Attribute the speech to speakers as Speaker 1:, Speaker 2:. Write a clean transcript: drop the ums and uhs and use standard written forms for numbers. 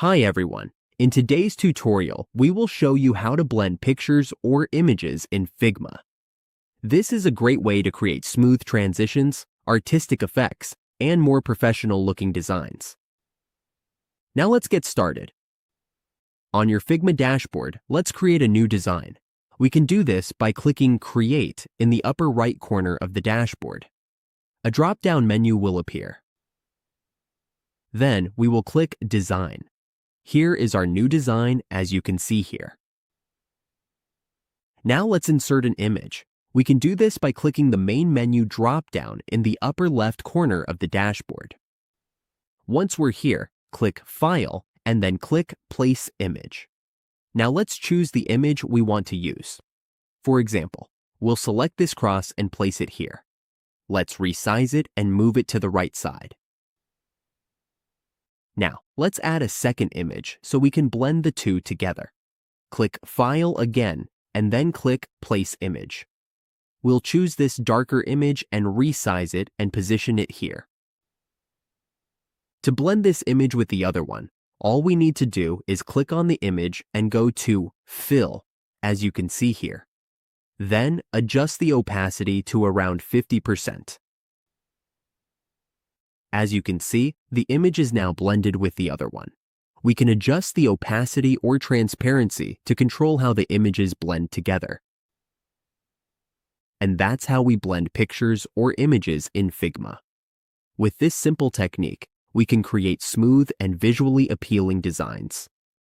Speaker 1: Hi everyone. In today's tutorial, we will show you how to blend pictures or images in Figma. This is a great way to create smooth transitions, artistic effects, and more professional-looking designs. Now let's get started. On your Figma dashboard, let's create a new design. We can do this by clicking Create in the upper right corner of the dashboard. A drop-down menu will appear. Then we will click Design. Here is our new design, as you can see here. Now let's insert an image. We can do this by clicking the main menu drop-down in the upper left corner of the dashboard. Once we're here, click File and then click Place Image. Now let's choose the image we want to use. For example, we'll select this cross and place it here. Let's resize it and move it to the right side. Now, let's add a second image so we can blend the two together. Click File again, and then click Place Image. We'll choose this darker image and resize it and position it here. To blend this image with the other one, all we need to do is click on the image and go to Fill, as you can see here. Then, adjust the opacity to around 50%. As you can see, the image is now blended with the other one. We can adjust the opacity or transparency to control how the images blend together. And that's how we blend pictures or images in Figma. With this simple technique, we can create smooth and visually appealing designs.